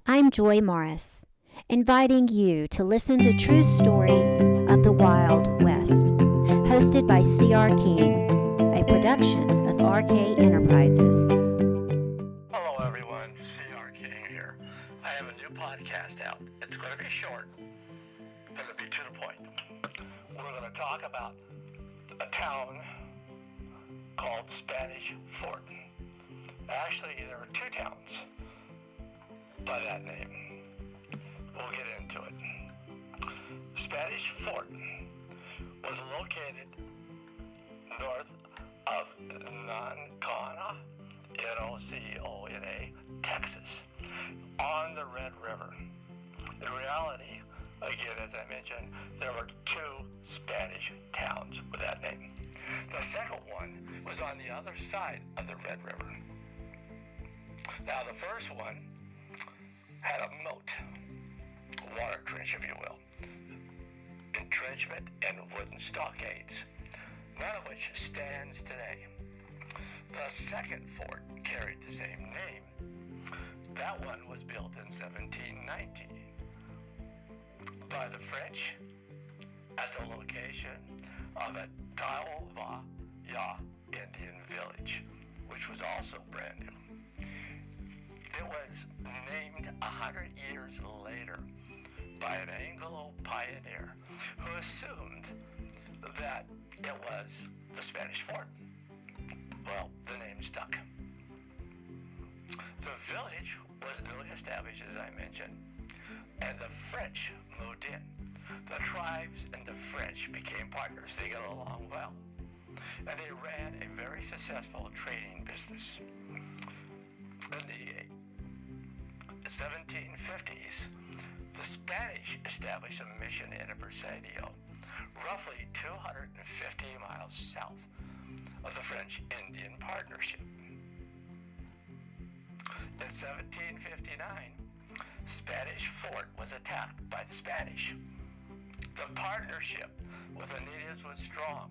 I'm Joy Morris, inviting you to listen to true stories of the Wild West, hosted by C.R. King, a production of RK Enterprises. Hello everyone, C.R. King here. I have a new podcast out. It's going to be short, but it'll be to the point. We're going to talk about a town called Spanish Fort. Actually, there are two towns by that name. We'll get into it. Spanish Fort was located north of Nocona, Nocona, Texas, on the Red River. In reality, again, as I mentioned, there were two Spanish towns with that name. The second one was on the other side of the Red River. Now, the first one had a moat, a water trench, if you will, entrenchment and wooden stockades, none of which stands today. The second fort carried the same name. That one was built in 1790 by the French at the location of a Taovaya Indian village, which was also brand new. It was named 100 years later by an Anglo pioneer who assumed that it was the Spanish fort. Well, the name stuck. The village was newly established, as I mentioned, and the French moved in. The tribes and the French became partners. They got along well, and they ran a very successful trading business. In the 1750s, the Spanish established a mission in a presidio, roughly 250 miles south of the French-Indian Partnership. In 1759, Spanish Fort was attacked by the Spanish. The partnership with the natives was strong.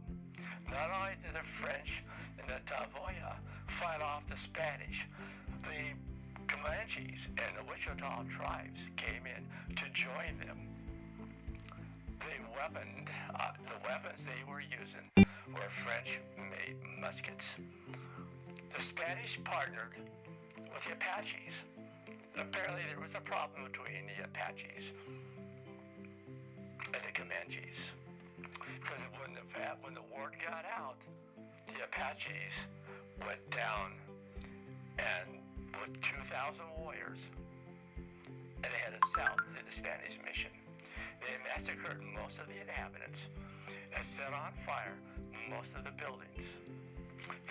Not only did the French and the Tavoya fight off the Spanish, the Comanches and the Wichita tribes came in to join them. The weapons they were using were French-made muskets. The Spanish partnered with the Apaches. Apparently there was a problem between the Apaches and the Comanches, because when the word got out, the Apaches went down and with 2,000 warriors, and they headed south to the Spanish mission. They massacred most of the inhabitants and set on fire most of the buildings.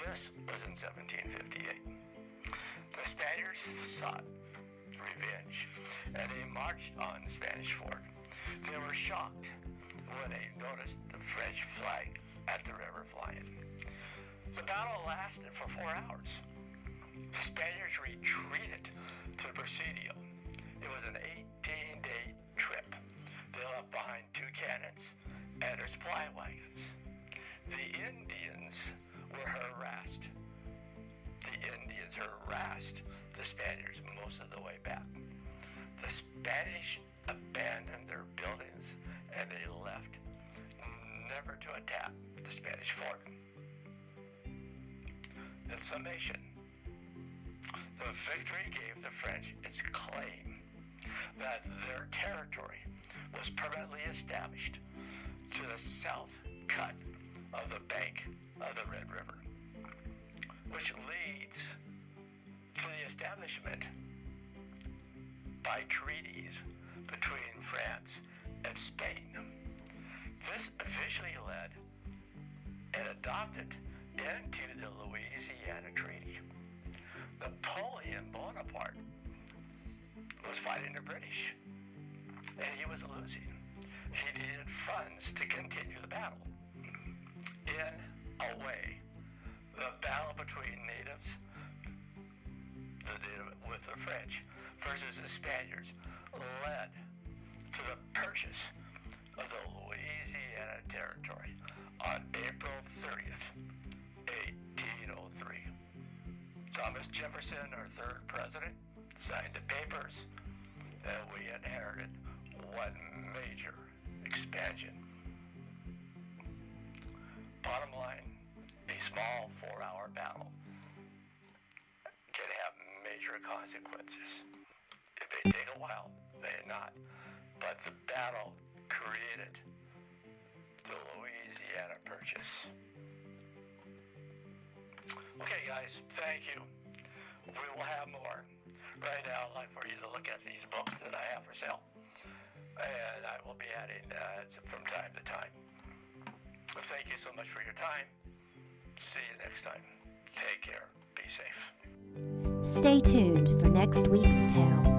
This was in 1758. The Spaniards sought revenge, and they marched on the Spanish fort. They were shocked when they noticed the French flag at the river flying. The battle lasted for 4 hours. The Spaniards retreated to the Presidio. It was an 18-day trip. They left behind 2 cannons and their supply wagons. The Indians were harassed. The Spaniards most of the way back. The Spanish abandoned their buildings and they left, never to attack the Spanish fort. In summation, the victory gave the French its claim that their territory was permanently established to the south cut of the bank of the Red River, which leads to the establishment by treaties between France and Spain. This eventually led and adopted into the Louisiana Treaty. Napoleon Bonaparte was fighting the British, and he was losing. He needed funds to continue the battle. In a way, the battle between natives with the French versus the Spaniards led to the purchase of the Louisiana Territory on April 30th, 1803. Thomas Jefferson, our third president, signed the papers, we inherited one major expansion. Bottom line, a small 4-hour battle can have major consequences. It may take a while, may not, but the battle created the Louisiana Purchase. Okay, guys, thank you. We will have more. Right now, I'd like for you to look at these books that I have for sale, and I will be adding from time to time. Thank you so much for your time. See you next time. Take care. Be safe. Stay tuned for next week's tale.